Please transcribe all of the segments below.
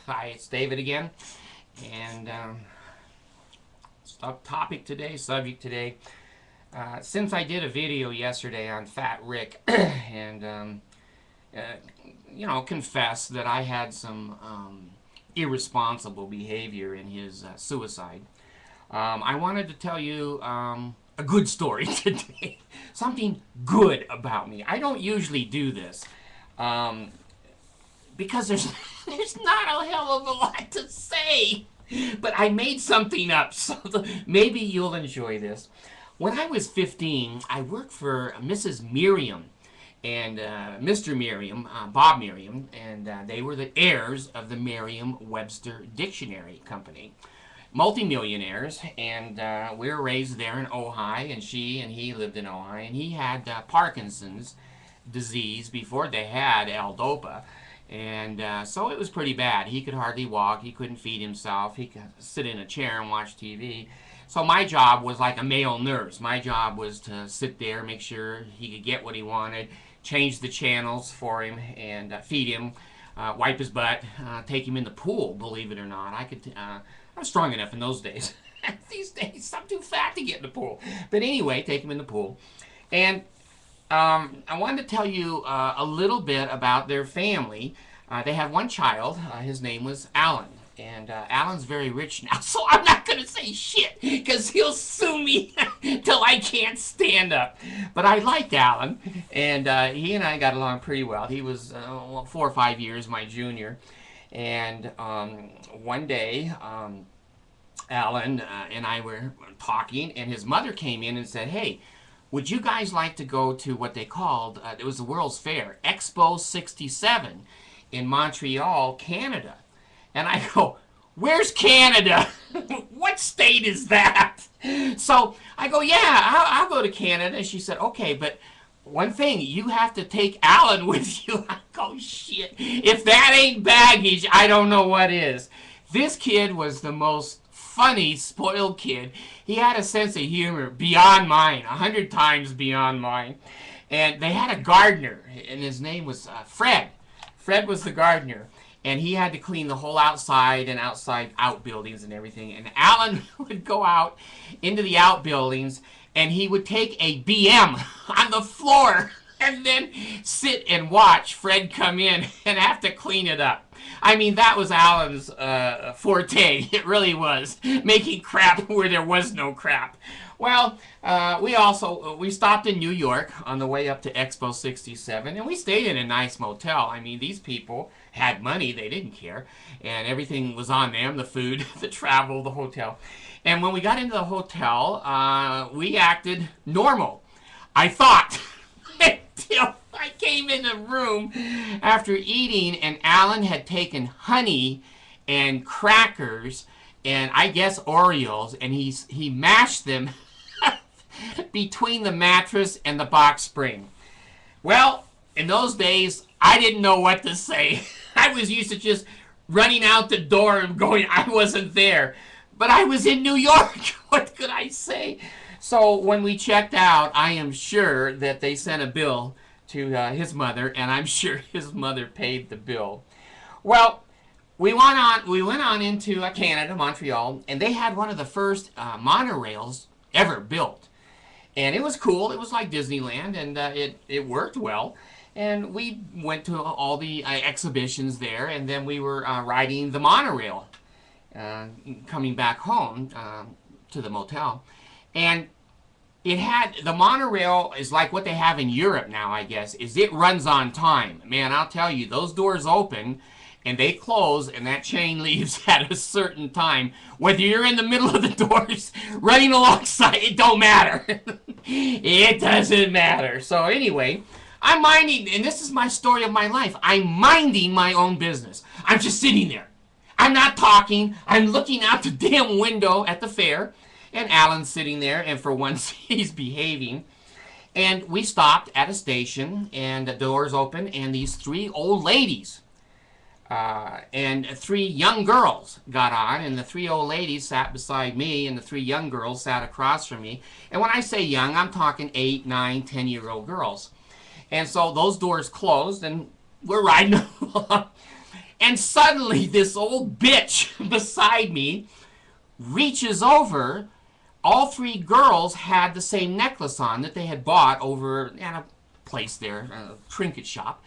Hi, it's David again, and subject today. Since I did a video yesterday on Fat Rick, and uh, confessed that I had some irresponsible behavior in his suicide, I wanted to tell you a good story today. Something good about me. I don't usually do this. Um, because there's not a hell of a lot to say. But I made something up, so maybe you'll enjoy this. When I was 15, I worked for Mrs. Merriam and Mr. Merriam, Bob Merriam, and they were the heirs of the Merriam-Webster Dictionary Company. Multimillionaires, and we were raised there in Ojai, and she and he lived in Ojai, and he had Parkinson's disease before they had L-Dopa. And so it was pretty bad. He could hardly walk. He couldn't feed himself. He could sit in a chair and watch TV. So my job was like a male nurse. My job was to sit there, make sure he could get what he wanted, change the channels for him, and feed him, wipe his butt, take him in the pool, believe it or not. I was strong enough in those days. These days, I'm too fat to get in the pool. But anyway, take him in the pool. And I wanted to tell you a little bit about their family. They had one child. His name was Alan. And Alan's very rich now, so I'm not going to say shit, because he'll sue me till I can't stand up. But I liked Alan, and he and I got along pretty well. He was 4 or 5 years my junior. And one day, Alan and I were talking, and his mother came in and said, "Hey, would you guys like to go to what they called, it was the World's Fair, Expo 67 in Montreal, Canada?" And I go, "Where's Canada? What state is that?" So I go, "Yeah, I'll go to Canada." And she said, "Okay, but one thing, you have to take Alan with you." I go, "Shit, if that ain't baggage, I don't know what is." This kid was the most funny, spoiled kid. He had a sense of humor beyond mine, 100 times beyond mine. And they had a gardener, and his name was Fred. Fred was the gardener, and he had to clean the whole outside and outside outbuildings and everything. And Alan would go out into the outbuildings, and he would take a BM on the floor and then sit and watch Fred come in and have to clean it up. I mean, that was Alan's forte. It really was. Making crap where there was no crap. Well, we stopped in New York on the way up to Expo 67, and we stayed in a nice motel. I mean, these people had money. They didn't care. And everything was on them, the food, the travel, the hotel. And when we got into the hotel, we acted normal. I thought. Until I came in the room after eating, and Alan had taken honey and crackers and I guess Oreos, and he mashed them between the mattress and the box spring. Well, in those days, I didn't know what to say. I was used to just running out the door and going, I wasn't there. But I was in New York. What could I say? So when we checked out, I am sure that they sent a bill to his mother, and I'm sure his mother paid the bill. Well, we went on into Canada, Montreal, and they had one of the first monorails ever built. And it was cool. It was like Disneyland, and it worked well. And we went to all the exhibitions there, and then we were riding the monorail coming back home to the motel. And the monorail is like what they have in Europe now, I guess, is it runs on time. Man, I'll tell you, those doors open and they close, and that chain leaves at a certain time. Whether you're in the middle of the doors, running alongside, it don't matter. It doesn't matter. So anyway, I'm minding, and this is my story of my life, I'm minding my own business. I'm just sitting there. I'm not talking. I'm looking out the damn window at the fair. And Alan's sitting there, and for once, he's behaving. And we stopped at a station, and the doors open, and these 3 old ladies and 3 young girls got on, and the 3 old ladies sat beside me, and the 3 young girls sat across from me. And when I say young, I'm talking 8, 9, 10-year-old girls. And so those doors closed, and we're riding along. And suddenly this old bitch beside me reaches over. All three girls had the same necklace on that they had bought over at a place there, a trinket shop.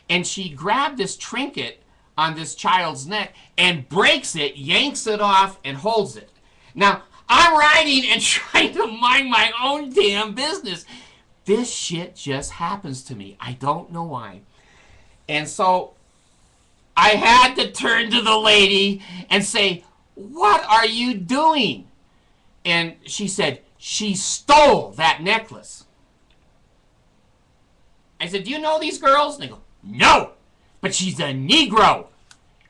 And she grabbed this trinket on this child's neck and breaks it, yanks it off, and holds it. Now, I'm riding and trying to mind my own damn business. This shit just happens to me. I don't know why. And so I had to turn to the lady and say, "What are you doing?" And she said, "She stole that necklace." I said, "Do you know these girls?" And they go, "No, but she's a Negro,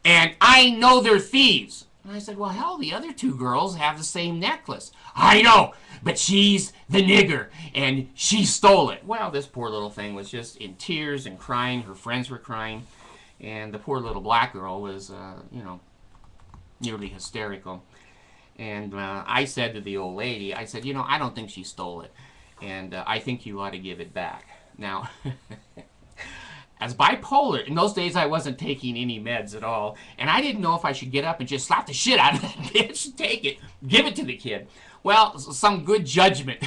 and I know they're thieves." And I said, "Well, hell, the other two girls have the same necklace." "I know, but she's the nigger, and she stole it." Well, this poor little thing was just in tears and crying. Her friends were crying, and the poor little black girl was, nearly hysterical. And I said to the old lady, I said, "I don't think she stole it, and I think you ought to give it back." Now, as bipolar, in those days I wasn't taking any meds at all, and I didn't know if I should get up and just slap the shit out of that bitch, take it, give it to the kid. Well, some good judgment,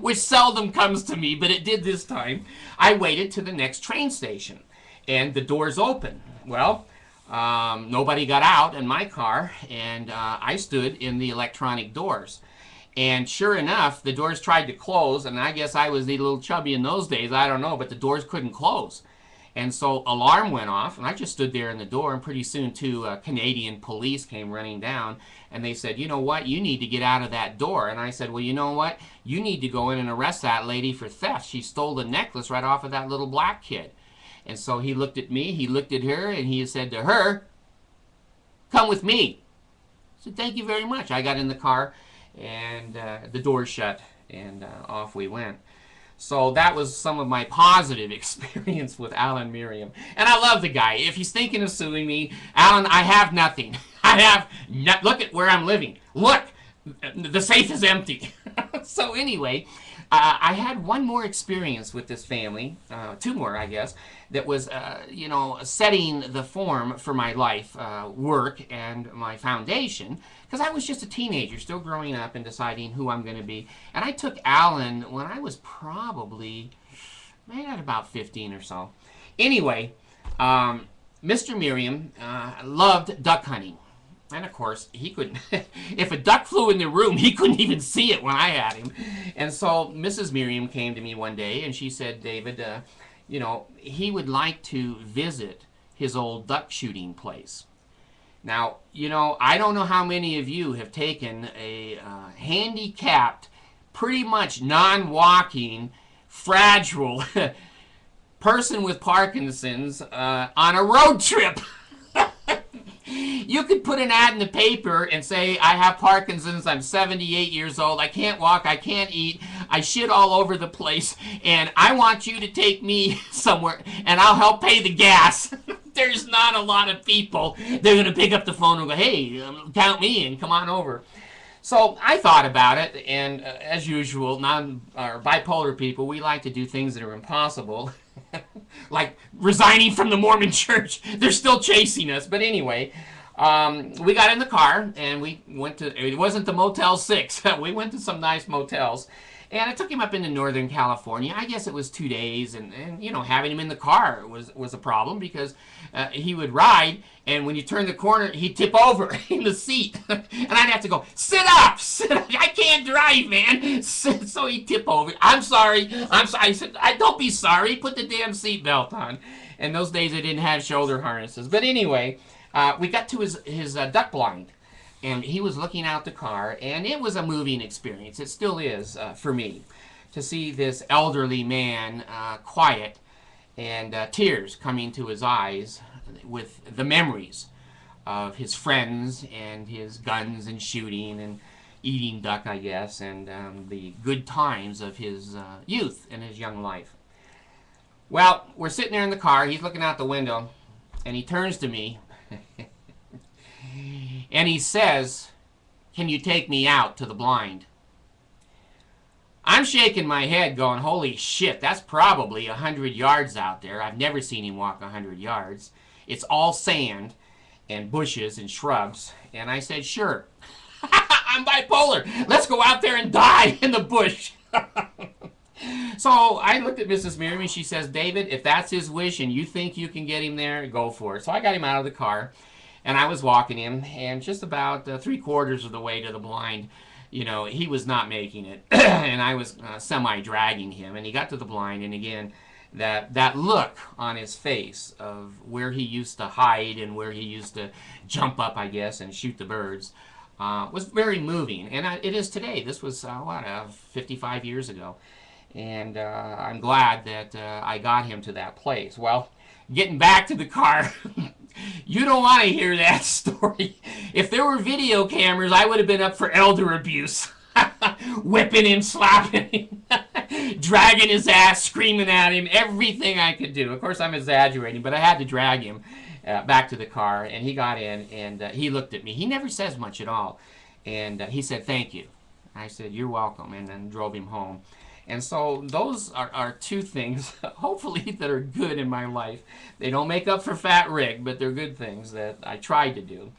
which seldom comes to me, but it did this time. I waited to the next train station, and the doors open. Well, nobody got out in my car, and I stood in the electronic doors. And sure enough, the doors tried to close, and I guess I was a little chubby in those days, I don't know, but the doors couldn't close. And so alarm went off, and I just stood there in the door, and pretty soon two Canadian police came running down, and they said, "You know what, you need to get out of that door." And I said, "Well, you know what, you need to go in and arrest that lady for theft. She stole the necklace right off of that little black kid." And so he looked at me, he looked at her, and he said to her, "Come with me." I said, "Thank you very much." I got in the car, and the door shut, and off we went. So that was some of my positive experience with Alan Merriam. And I love the guy. If he's thinking of suing me, Alan, I have nothing. Look at where I'm living. Look, the safe is empty. So anyway, I had one more experience with this family, two more, I guess, that was, setting the form for my life, work, and my foundation, because I was just a teenager, still growing up and deciding who I'm going to be. And I took Alan when I was probably, maybe at about 15 or so. Anyway, Mr. Merriam loved duck hunting. And of course, he couldn't, if a duck flew in the room, he couldn't even see it when I had him. And so Mrs. Merriam came to me one day and she said, "David, he would like to visit his old duck shooting place." Now, I don't know how many of you have taken a handicapped, pretty much non-walking, fragile person with Parkinson's on a road trip. You could put an ad in the paper and say, "I have Parkinson's, I'm 78 years old, I can't walk, I can't eat, I shit all over the place, and I want you to take me somewhere, and I'll help pay the gas." There's not a lot of people that are going to pick up the phone and go, "Hey, count me in, come on over." So I thought about it, and as usual, bipolar people, we like to do things that are impossible. Like resigning from the Mormon church. They're still chasing us. But anyway, we got in the car and we went to, it wasn't the Motel 6. We went to some nice motels. And I took him up into Northern California. I guess it was 2 days, and having him in the car was a problem because he would ride, and when you turn the corner, he'd tip over in the seat, and I'd have to go, "Sit up, sit up. I can't drive, man." So he'd tip over. I'm sorry. I said, "Don't be sorry. Put the damn seatbelt on." And those days I didn't have shoulder harnesses. But anyway, we got to his duck blind. And he was looking out the car, and it was a moving experience. It still is for me, to see this elderly man quiet and tears coming to his eyes with the memories of his friends and his guns and shooting and eating duck, I guess, and the good times of his youth and his young life. Well, we're sitting there in the car. He's looking out the window, and he turns to me. And he says, "Can you take me out to the blind?" I'm shaking my head going, holy shit, that's probably 100 yards out there. I've never seen him walk 100 yards. It's all sand and bushes and shrubs. And I said, sure. I'm bipolar. Let's go out there and die in the bush. So I looked at Mrs. Miriam and she says, David, if that's his wish and you think you can get him there, go for it. So I got him out of the car and I was walking him, and just about 3/4 of the way to the blind, you know, he was not making it. And I was semi-dragging him, and he got to the blind, and again, that look on his face of where he used to hide and where he used to jump up, I guess, and shoot the birds was very moving. And it is today. This was, 55 years ago. And I'm glad that I got him to that place. Well, getting back to the car, you don't want to hear that story. If there were video cameras, I would have been up for elder abuse. Whipping him, slapping him, dragging his ass, screaming at him, everything I could do. Of course, I'm exaggerating, but I had to drag him back to the car, and he got in, and he looked at me. He never says much at all. And he said, thank you. I said, you're welcome, and then drove him home. And so those are two things, hopefully, that are good in my life. They don't make up for Fat Rick, but they're good things that I tried to do.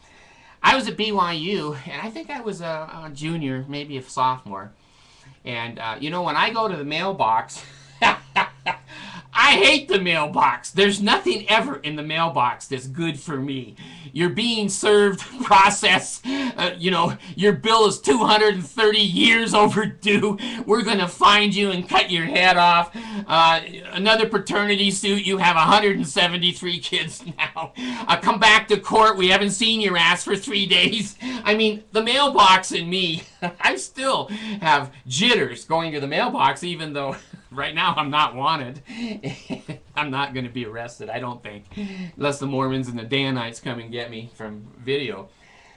I was at BYU, and I think I was a junior, maybe a sophomore. And, you know, when I go to the mailbox, I hate the mailbox. There's nothing ever in the mailbox that's good for me. You're being served, processed, you know, your bill is 230 years overdue. We're going to find you and cut your head off. Another paternity suit, you have 173 kids now. Come back to court, we haven't seen your ass for 3 days. I mean, the mailbox and me, I still have jitters going to the mailbox, even though right now I'm not wanted. I'm not going to be arrested, I don't think, unless the Mormons and the Danites come and get me from video.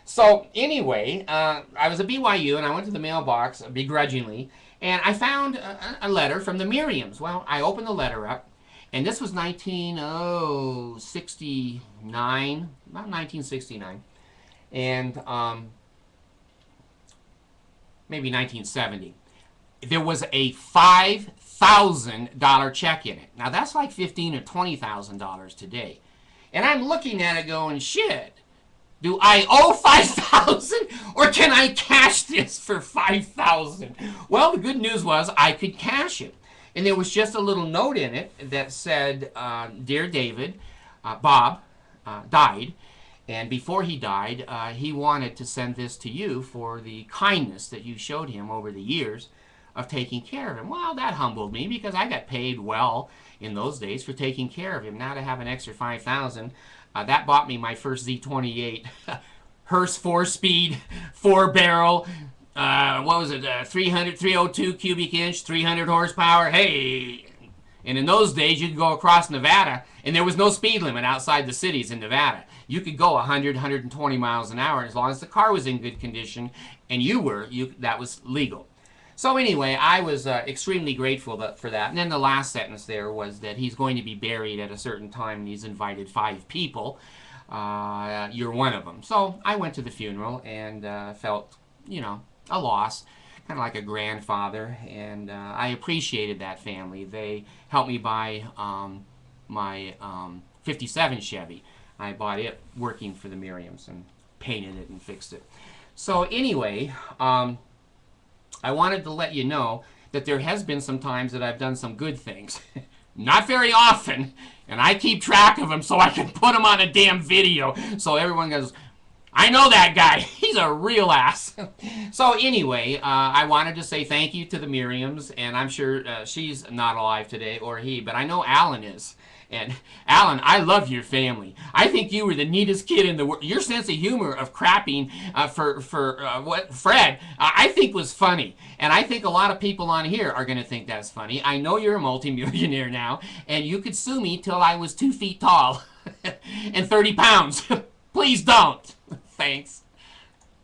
So anyway, I was at BYU, and I went to the mailbox begrudgingly, and I found a letter from the Miriams. Well, I opened the letter up, and this was 1969, about 1969, and maybe 1970. There was a $5,000 check in it. Now that's like $15,000 or $20,000 today. And I'm looking at it going, shit, do I owe $5,000 or can I cash this for $5,000? Well, the good news was I could cash it. And there was just a little note in it that said, Dear David, Bob died. And before he died, he wanted to send this to you for the kindness that you showed him over the years of taking care of him. Well, that humbled me because I got paid well in those days for taking care of him. Now to have an extra $5,000, that bought me my first Z28 Hearst 4-speed, 4-barrel, what was it, 302 cubic inch, 300 horsepower. Hey! And in those days, you could go across Nevada, and there was no speed limit outside the cities in Nevada. You could go 100, 120 miles an hour as long as the car was in good condition, and that was legal. So anyway, I was extremely grateful for that. And then the last sentence there was that he's going to be buried at a certain time, and he's invited 5 people. You're one of them. So I went to the funeral and felt, you know, a loss, kind of like a grandfather. And I appreciated that family. They helped me buy my 57 Chevy. I bought it working for the Miriams and painted it and fixed it. So anyway, I wanted to let you know that there has been some times that I've done some good things. Not very often, and I keep track of them so I can put them on a damn video so everyone goes, I know that guy. He's a real ass. So anyway, I wanted to say thank you to the Miriams, and I'm sure she's not alive today, or he, but I know Alan is. And Alan, I love your family. I think you were the neatest kid in the world. Your sense of humor of crapping for what Fred, I think was funny. And I think a lot of people on here are going to think that's funny. I know you're a multimillionaire now, and you could sue me till I was 2 feet tall and 30 pounds. Please don't. Thanks.